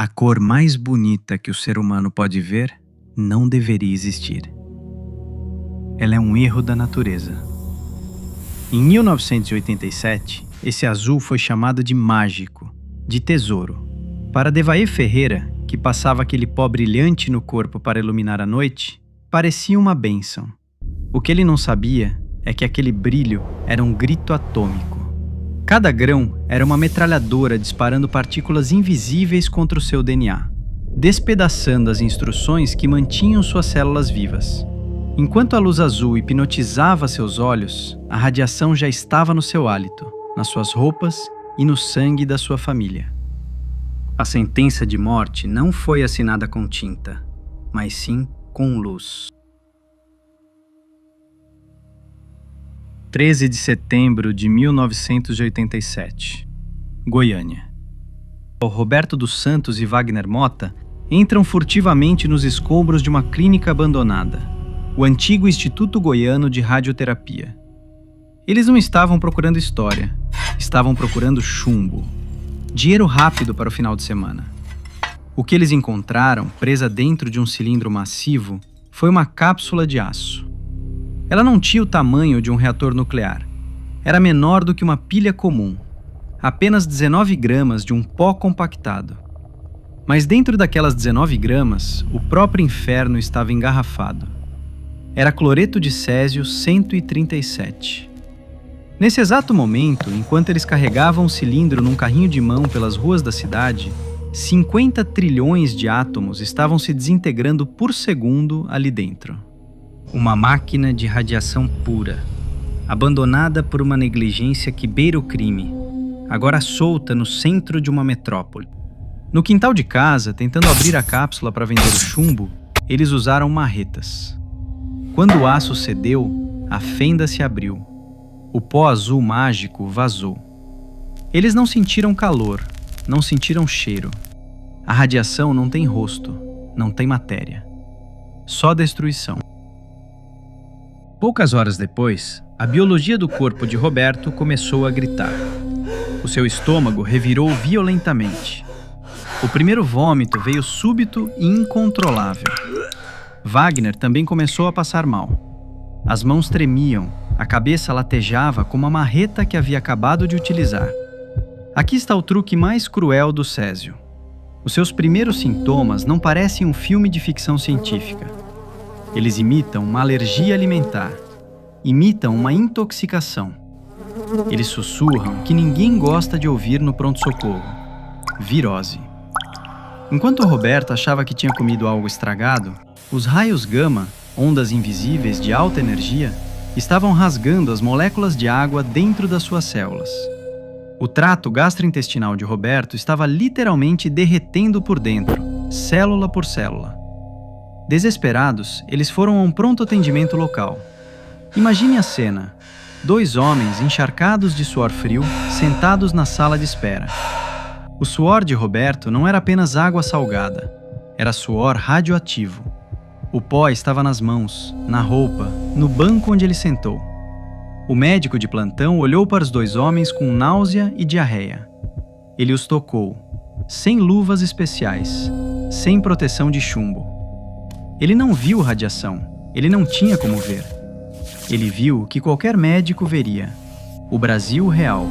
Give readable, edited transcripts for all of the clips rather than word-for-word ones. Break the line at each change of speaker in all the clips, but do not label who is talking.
A cor mais bonita que o ser humano pode ver não deveria existir. Ela é um erro da natureza. Em 1987, esse azul foi chamado de mágico, de tesouro. Para Devair Ferreira, que passava aquele pó brilhante no corpo para iluminar a noite, parecia uma bênção. O que ele não sabia é que aquele brilho era um grito atômico. Cada grão era uma metralhadora disparando partículas invisíveis contra o seu DNA, despedaçando as instruções que mantinham suas células vivas. Enquanto a luz azul hipnotizava seus olhos, a radiação já estava no seu hálito, nas suas roupas e no sangue da sua família. A sentença de morte não foi assinada com tinta, mas sim com luz. 13 de setembro de 1987, Goiânia. Roberto dos Santos e Wagner Motta entram furtivamente nos escombros de uma clínica abandonada, o antigo Instituto Goiano de Radioterapia. Eles não estavam procurando história, estavam procurando chumbo, dinheiro rápido para o final de semana. O que eles encontraram, presa dentro de um cilindro massivo, foi uma cápsula de aço. Ela não tinha o tamanho de um reator nuclear. Era menor do que uma pilha comum. Apenas 19 gramas de um pó compactado. Mas dentro daquelas 19 gramas, o próprio inferno estava engarrafado. Era cloreto de césio 137. Nesse exato momento, enquanto eles carregavam o cilindro num carrinho de mão pelas ruas da cidade, 50 trilhões de átomos estavam se desintegrando por segundo ali dentro. Uma máquina de radiação pura, abandonada por uma negligência que beira o crime, agora solta no centro de uma metrópole. No quintal de casa, tentando abrir a cápsula para vender o chumbo, eles usaram marretas. Quando o aço cedeu, a fenda se abriu. O pó azul mágico vazou. Eles não sentiram calor, não sentiram cheiro. A radiação não tem rosto, não tem matéria. Só destruição. Poucas horas depois, a biologia do corpo de Roberto começou a gritar. O seu estômago revirou violentamente. O primeiro vômito veio súbito e incontrolável. Wagner também começou a passar mal. As mãos tremiam, a cabeça latejava como a marreta que havia acabado de utilizar. Aqui está o truque mais cruel do césio. Os seus primeiros sintomas não parecem um filme de ficção científica. Eles imitam uma alergia alimentar, imitam uma intoxicação. Eles sussurram que ninguém gosta de ouvir no pronto-socorro: virose. Enquanto Roberto achava que tinha comido algo estragado, os raios gama, ondas invisíveis de alta energia, estavam rasgando as moléculas de água dentro das suas células. O trato gastrointestinal de Roberto estava literalmente derretendo por dentro, célula por célula. Desesperados, eles foram a um pronto atendimento local. Imagine a cena: 2 homens encharcados de suor frio, sentados na sala de espera. O suor de Roberto não era apenas água salgada, era suor radioativo. O pó estava nas mãos, na roupa, no banco onde ele sentou. O médico de plantão olhou para os 2 homens com náusea e diarreia. Ele os tocou, sem luvas especiais, sem proteção de chumbo. Ele não viu radiação, ele não tinha como ver. Ele viu o que qualquer médico veria: o Brasil real.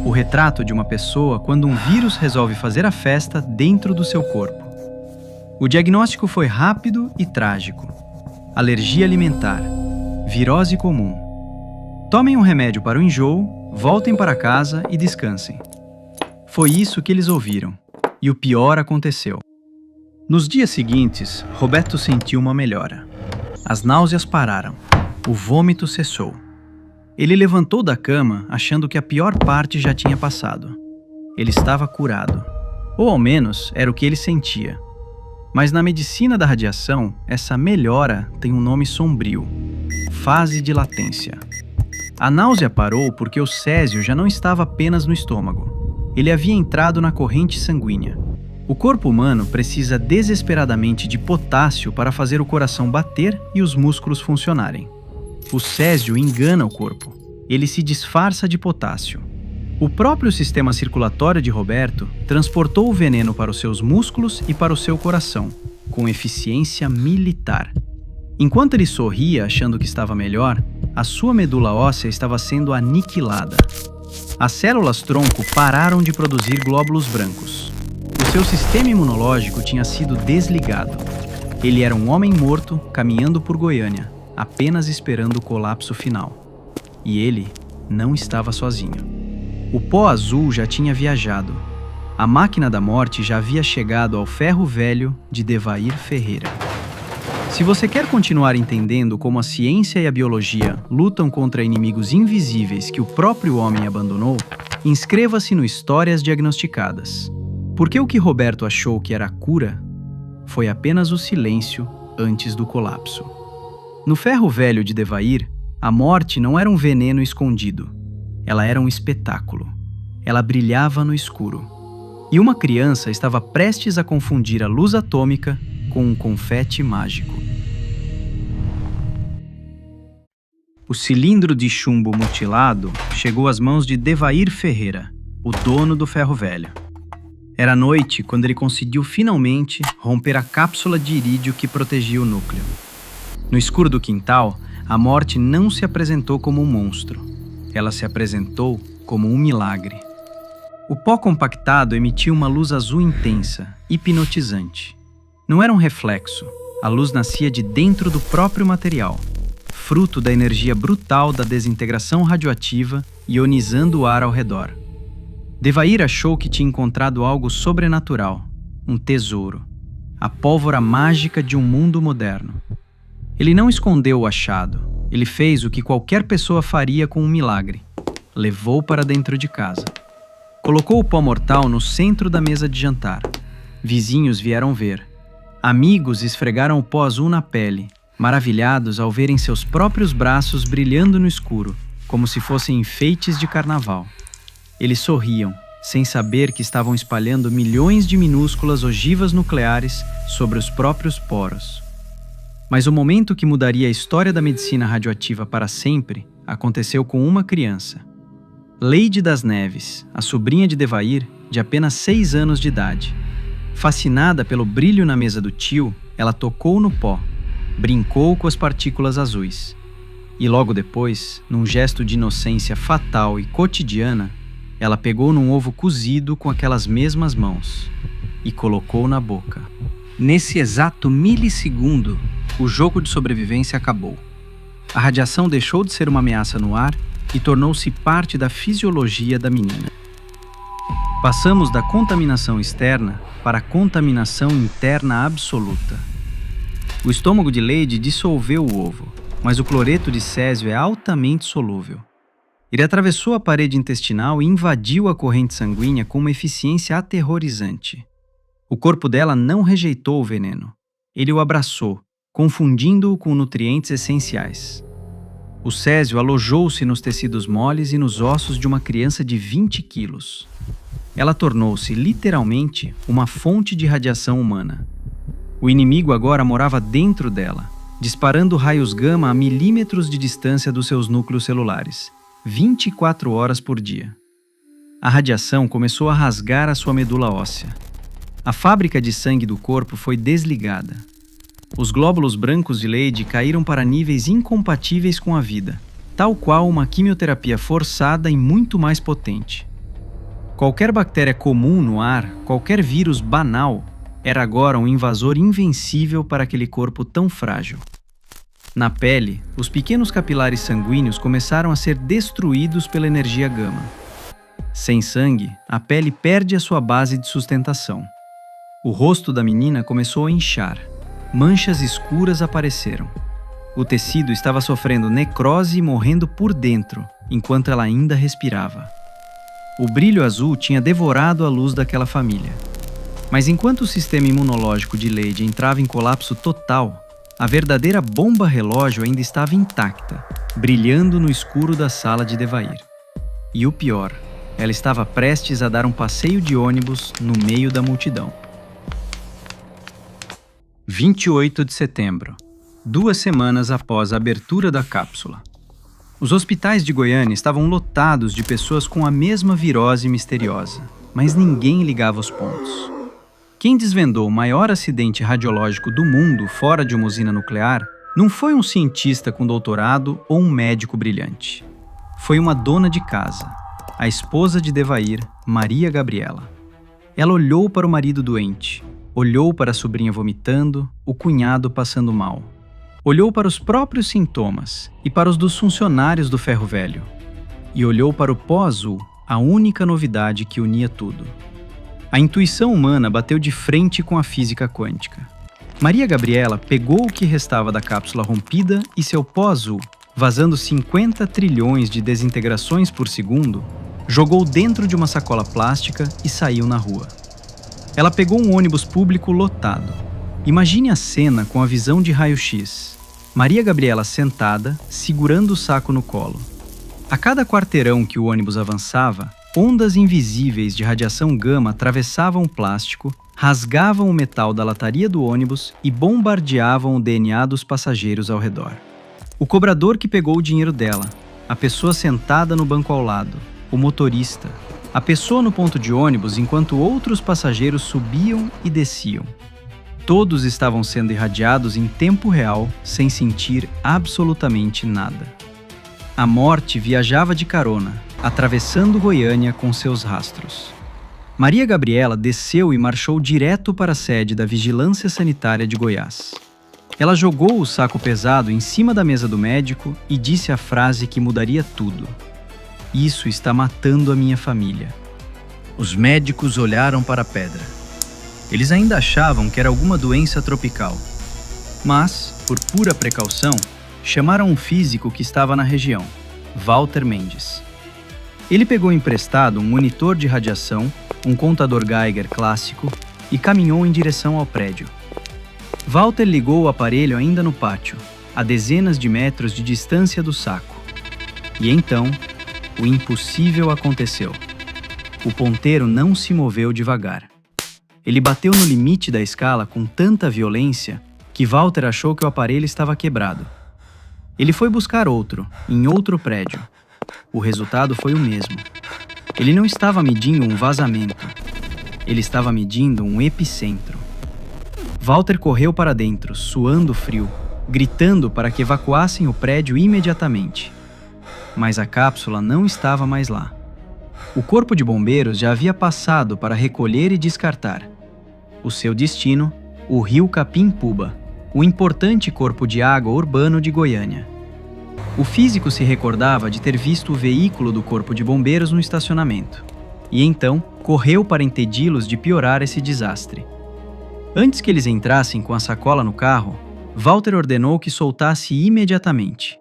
O retrato de uma pessoa quando um vírus resolve fazer a festa dentro do seu corpo. O diagnóstico foi rápido e trágico: alergia alimentar, virose comum. Tomem um remédio para o enjoo, voltem para casa e descansem. Foi isso que eles ouviram, e o pior aconteceu. Nos dias seguintes, Roberto sentiu uma melhora. As náuseas pararam. O vômito cessou. Ele levantou da cama achando que a pior parte já tinha passado. Ele estava curado. Ou ao menos era o que ele sentia. Mas na medicina da radiação, essa melhora tem um nome sombrio: fase de latência. A náusea parou porque o césio já não estava apenas no estômago. Ele havia entrado na corrente sanguínea. O corpo humano precisa desesperadamente de potássio para fazer o coração bater e os músculos funcionarem. O césio engana o corpo. Ele se disfarça de potássio. O próprio sistema circulatório de Roberto transportou o veneno para os seus músculos e para o seu coração, com eficiência militar. Enquanto ele sorria achando que estava melhor, a sua medula óssea estava sendo aniquilada. As células-tronco pararam de produzir glóbulos brancos. O seu sistema imunológico tinha sido desligado. Ele era um homem morto caminhando por Goiânia, apenas esperando o colapso final. E ele não estava sozinho. O pó azul já tinha viajado. A máquina da morte já havia chegado ao ferro velho de Devair Ferreira. Se você quer continuar entendendo como a ciência e a biologia lutam contra inimigos invisíveis que o próprio homem abandonou, inscreva-se no Histórias Diagnosticadas. Porque o que Roberto achou que era a cura foi apenas o silêncio antes do colapso. No ferro velho de Devair, a morte não era um veneno escondido. Ela era um espetáculo. Ela brilhava no escuro. E uma criança estava prestes a confundir a luz atômica com um confete mágico. O cilindro de chumbo mutilado chegou às mãos de Devair Ferreira, o dono do ferro velho. Era noite quando ele conseguiu finalmente romper a cápsula de irídio que protegia o núcleo. No escuro do quintal, a morte não se apresentou como um monstro. Ela se apresentou como um milagre. O pó compactado emitia uma luz azul intensa, hipnotizante. Não era um reflexo. A luz nascia de dentro do próprio material, fruto da energia brutal da desintegração radioativa ionizando o ar ao redor. Devair achou que tinha encontrado algo sobrenatural, um tesouro, a pólvora mágica de um mundo moderno. Ele não escondeu o achado. Ele fez o que qualquer pessoa faria com um milagre. Levou para dentro de casa. Colocou o pó mortal no centro da mesa de jantar. Vizinhos vieram ver. Amigos esfregaram o pó azul na pele, maravilhados ao verem seus próprios braços brilhando no escuro, como se fossem enfeites de carnaval. Eles sorriam, sem saber que estavam espalhando milhões de minúsculas ogivas nucleares sobre os próprios poros. Mas o momento que mudaria a história da medicina radioativa para sempre aconteceu com uma criança. Leide das Neves, a sobrinha de Devair, de apenas 6 anos de idade. Fascinada pelo brilho na mesa do tio, ela tocou no pó, brincou com as partículas azuis. E logo depois, num gesto de inocência fatal e cotidiana, ela pegou num ovo cozido com aquelas mesmas mãos e colocou na boca. Nesse exato milissegundo, o jogo de sobrevivência acabou. A radiação deixou de ser uma ameaça no ar e tornou-se parte da fisiologia da menina. Passamos da contaminação externa para a contaminação interna absoluta. O estômago de Leide dissolveu o ovo, mas o cloreto de césio é altamente solúvel. Ele atravessou a parede intestinal e invadiu a corrente sanguínea com uma eficiência aterrorizante. O corpo dela não rejeitou o veneno. Ele o abraçou, confundindo-o com nutrientes essenciais. O césio alojou-se nos tecidos moles e nos ossos de uma criança de 20 quilos. Ela tornou-se, literalmente, uma fonte de radiação humana. O inimigo agora morava dentro dela, disparando raios gama a milímetros de distância dos seus núcleos celulares, 24 horas por dia. A radiação começou a rasgar a sua medula óssea. A fábrica de sangue do corpo foi desligada. Os glóbulos brancos de Leide caíram para níveis incompatíveis com a vida, tal qual uma quimioterapia forçada e muito mais potente. Qualquer bactéria comum no ar, qualquer vírus banal, era agora um invasor invencível para aquele corpo tão frágil. Na pele, os pequenos capilares sanguíneos começaram a ser destruídos pela energia gama. Sem sangue, a pele perde a sua base de sustentação. O rosto da menina começou a inchar. Manchas escuras apareceram. O tecido estava sofrendo necrose e morrendo por dentro, enquanto ela ainda respirava. O brilho azul tinha devorado a luz daquela família. Mas enquanto o sistema imunológico de Leide entrava em colapso total, a verdadeira bomba relógio ainda estava intacta, brilhando no escuro da sala de Devair. E o pior, ela estava prestes a dar um passeio de ônibus no meio da multidão. 28 de setembro, 2 semanas após a abertura da cápsula. Os hospitais de Goiânia estavam lotados de pessoas com a mesma virose misteriosa, mas ninguém ligava os pontos. Quem desvendou o maior acidente radiológico do mundo fora de uma usina nuclear não foi um cientista com doutorado ou um médico brilhante. Foi uma dona de casa, a esposa de Devair, Maria Gabriela. Ela olhou para o marido doente, olhou para a sobrinha vomitando, o cunhado passando mal. Olhou para os próprios sintomas e para os dos funcionários do ferro velho. E olhou para o pó azul, a única novidade que unia tudo. A intuição humana bateu de frente com a física quântica. Maria Gabriela pegou o que restava da cápsula rompida e seu pó azul, vazando 50 trilhões de desintegrações por segundo, jogou dentro de uma sacola plástica e saiu na rua. Ela pegou um ônibus público lotado. Imagine a cena com a visão de raio-x. Maria Gabriela sentada, segurando o saco no colo. A cada quarteirão que o ônibus avançava, ondas invisíveis de radiação gama atravessavam o plástico, rasgavam o metal da lataria do ônibus e bombardeavam o DNA dos passageiros ao redor. O cobrador que pegou o dinheiro dela, a pessoa sentada no banco ao lado, o motorista, a pessoa no ponto de ônibus enquanto outros passageiros subiam e desciam. Todos estavam sendo irradiados em tempo real, sem sentir absolutamente nada. A morte viajava de carona, atravessando Goiânia com seus rastros. Maria Gabriela desceu e marchou direto para a sede da Vigilância Sanitária de Goiás. Ela jogou o saco pesado em cima da mesa do médico e disse a frase que mudaria tudo. Isso está matando a minha família. Os médicos olharam para a pedra. Eles ainda achavam que era alguma doença tropical. Mas, por pura precaução, chamaram um físico que estava na região, Walter Mendes. Ele pegou emprestado um monitor de radiação, um contador Geiger clássico e caminhou em direção ao prédio. Walter ligou o aparelho ainda no pátio, a dezenas de metros de distância do saco. E então, o impossível aconteceu. O ponteiro não se moveu devagar. Ele bateu no limite da escala com tanta violência que Walter achou que o aparelho estava quebrado. Ele foi buscar outro, em outro prédio. O resultado foi o mesmo. Ele não estava medindo um vazamento. Ele estava medindo um epicentro. Walter correu para dentro, suando frio, gritando para que evacuassem o prédio imediatamente. Mas a cápsula não estava mais lá. O corpo de bombeiros já havia passado para recolher e descartar. O seu destino, o rio Capim-Puba, o importante corpo de água urbano de Goiânia. O físico se recordava de ter visto o veículo do corpo de bombeiros no estacionamento. E então, correu para impedi-los de piorar esse desastre. Antes que eles entrassem com a sacola no carro, Walter ordenou que soltasse imediatamente.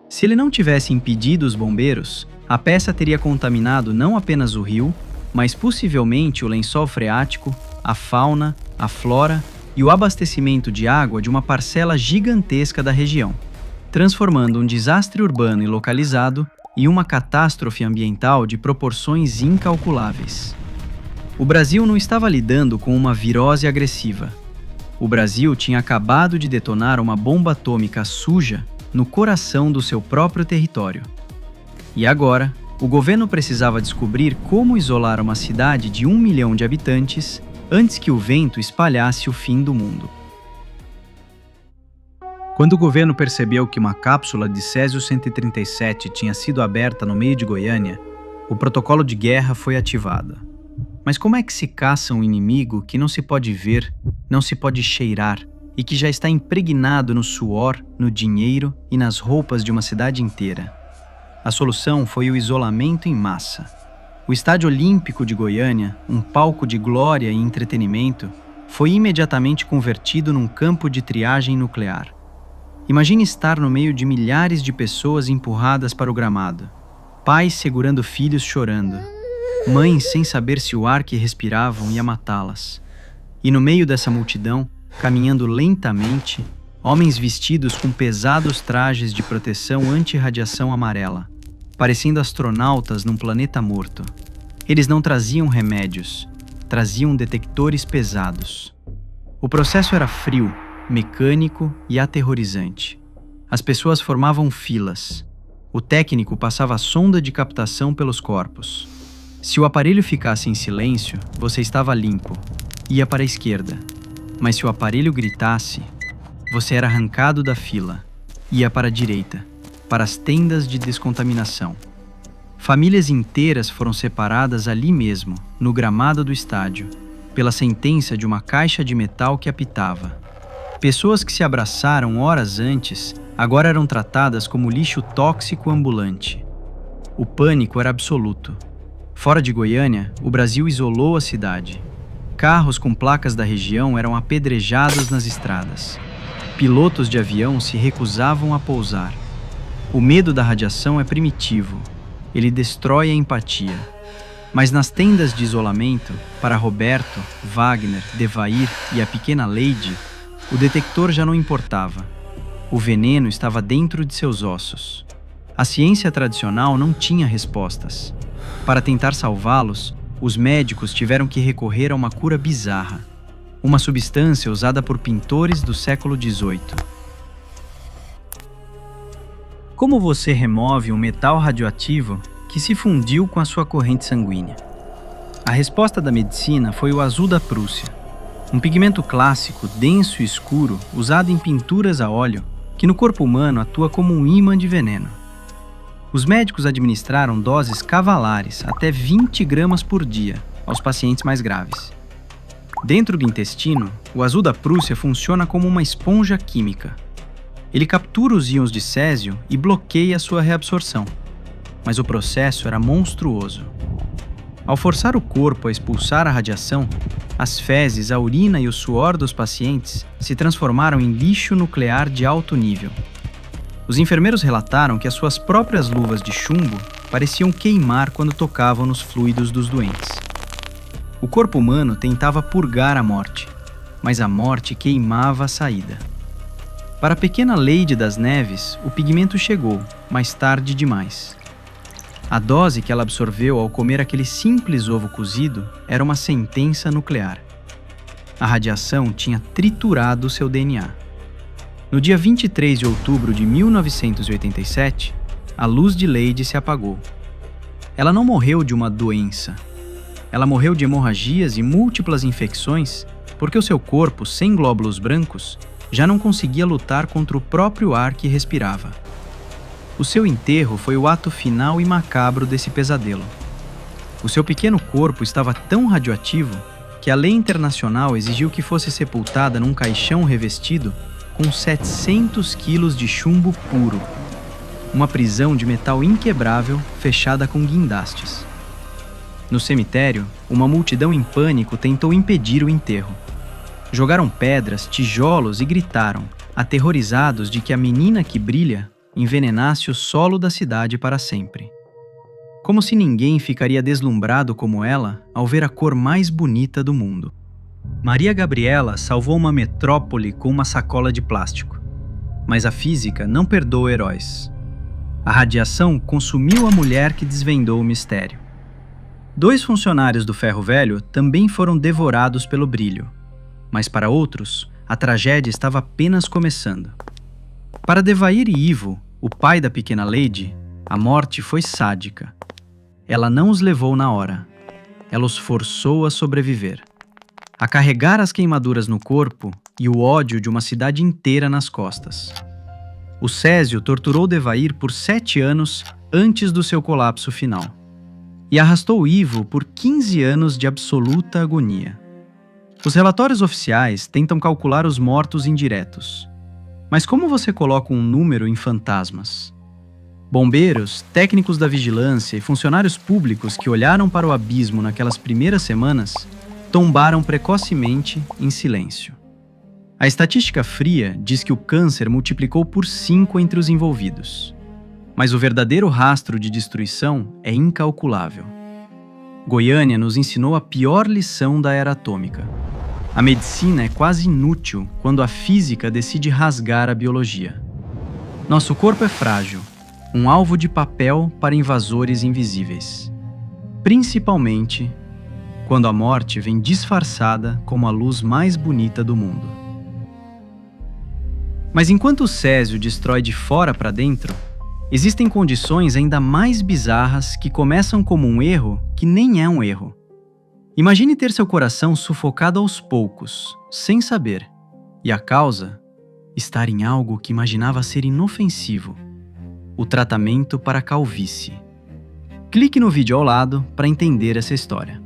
Se ele não tivesse impedido os bombeiros, a peça teria contaminado não apenas o rio, mas possivelmente o lençol freático, a fauna, a flora e o abastecimento de água de uma parcela gigantesca da região, transformando um desastre urbano e localizado em uma catástrofe ambiental de proporções incalculáveis. O Brasil não estava lidando com uma virose agressiva. O Brasil tinha acabado de detonar uma bomba atômica suja no coração do seu próprio território. E agora, o governo precisava descobrir como isolar uma cidade de 1 milhão de habitantes antes que o vento espalhasse o fim do mundo. Quando o governo percebeu que uma cápsula de Césio-137 tinha sido aberta no meio de Goiânia, o protocolo de guerra foi ativado. Mas como é que se caça um inimigo que não se pode ver, não se pode cheirar e que já está impregnado no suor, no dinheiro e nas roupas de uma cidade inteira? A solução foi o isolamento em massa. O Estádio Olímpico de Goiânia, um palco de glória e entretenimento, foi imediatamente convertido num campo de triagem nuclear. Imagine estar no meio de milhares de pessoas empurradas para o gramado, pais segurando filhos chorando, mães sem saber se o ar que respiravam ia matá-las. E no meio dessa multidão, caminhando lentamente, homens vestidos com pesados trajes de proteção anti-radiação amarela, parecendo astronautas num planeta morto. Eles não traziam remédios, traziam detectores pesados. O processo era frio, mecânico e aterrorizante. As pessoas formavam filas. O técnico passava a sonda de captação pelos corpos. Se o aparelho ficasse em silêncio, você estava limpo. Ia para a esquerda. Mas se o aparelho gritasse, você era arrancado da fila. Ia para a direita, para as tendas de descontaminação. Famílias inteiras foram separadas ali mesmo, no gramado do estádio, pela sentença de uma caixa de metal que apitava. Pessoas que se abraçaram horas antes agora eram tratadas como lixo tóxico ambulante. O pânico era absoluto. Fora de Goiânia, o Brasil isolou a cidade. Carros com placas da região eram apedrejados nas estradas. Pilotos de avião se recusavam a pousar. O medo da radiação é primitivo. Ele destrói a empatia. Mas nas tendas de isolamento, para Roberto, Wagner, Devair e a pequena Lady, o detector já não importava. O veneno estava dentro de seus ossos. A ciência tradicional não tinha respostas. Para tentar salvá-los, os médicos tiveram que recorrer a uma cura bizarra. Uma substância usada por pintores do século XVIII. Como você remove um metal radioativo que se fundiu com a sua corrente sanguínea? A resposta da medicina foi o azul da Prússia, um pigmento clássico, denso e escuro, usado em pinturas a óleo, que no corpo humano atua como um ímã de veneno. Os médicos administraram doses cavalares, até 20 gramas por dia, aos pacientes mais graves. Dentro do intestino, o azul da Prússia funciona como uma esponja química. Ele captura os íons de césio e bloqueia sua reabsorção. Mas o processo era monstruoso. Ao forçar o corpo a expulsar a radiação, as fezes, a urina e o suor dos pacientes se transformaram em lixo nuclear de alto nível. Os enfermeiros relataram que as suas próprias luvas de chumbo pareciam queimar quando tocavam nos fluidos dos doentes. O corpo humano tentava purgar a morte, mas a morte queimava a saída. Para a pequena Lady das Neves, o pigmento chegou, mais tarde demais. A dose que ela absorveu ao comer aquele simples ovo cozido era uma sentença nuclear. A radiação tinha triturado seu DNA. No dia 23 de outubro de 1987, a luz de Lady se apagou. Ela não morreu de uma doença. Ela morreu de hemorragias e múltiplas infecções porque o seu corpo, sem glóbulos brancos, já não conseguia lutar contra o próprio ar que respirava. O seu enterro foi o ato final e macabro desse pesadelo. O seu pequeno corpo estava tão radioativo que a lei internacional exigiu que fosse sepultada num caixão revestido com 700 quilos de chumbo puro. Uma prisão de metal inquebrável fechada com guindastes. No cemitério, uma multidão em pânico tentou impedir o enterro. Jogaram pedras, tijolos e gritaram, aterrorizados de que a menina que brilha envenenasse o solo da cidade para sempre. Como se ninguém ficaria deslumbrado como ela ao ver a cor mais bonita do mundo. Maria Gabriela salvou uma metrópole com uma sacola de plástico. Mas a física não perdoa heróis. A radiação consumiu a mulher que desvendou o mistério. 2 funcionários do Ferro Velho também foram devorados pelo brilho. Mas para outros, a tragédia estava apenas começando. Para Devair e Ivo, o pai da pequena Lady, a morte foi sádica. Ela não os levou na hora. Ela os forçou a sobreviver. A carregar as queimaduras no corpo e o ódio de uma cidade inteira nas costas. O Césio torturou Devair por 7 anos antes do seu colapso final. E arrastou Ivo por 15 anos de absoluta agonia. Os relatórios oficiais tentam calcular os mortos indiretos. Mas como você coloca um número em fantasmas? Bombeiros, técnicos da vigilância e funcionários públicos que olharam para o abismo naquelas primeiras semanas tombaram precocemente em silêncio. A estatística fria diz que o câncer multiplicou por 5 entre os envolvidos. Mas o verdadeiro rastro de destruição é incalculável. Goiânia nos ensinou a pior lição da era atômica. A medicina é quase inútil quando a física decide rasgar a biologia. Nosso corpo é frágil, um alvo de papel para invasores invisíveis. Principalmente quando a morte vem disfarçada como a luz mais bonita do mundo. Mas enquanto o Césio destrói de fora para dentro, Existem condições ainda mais bizarras que começam como um erro que nem é um erro. Imagine ter seu coração sufocado aos poucos, sem saber, e a causa estar em algo que imaginava ser inofensivo: o tratamento para a calvície. Clique no vídeo ao lado para entender essa história.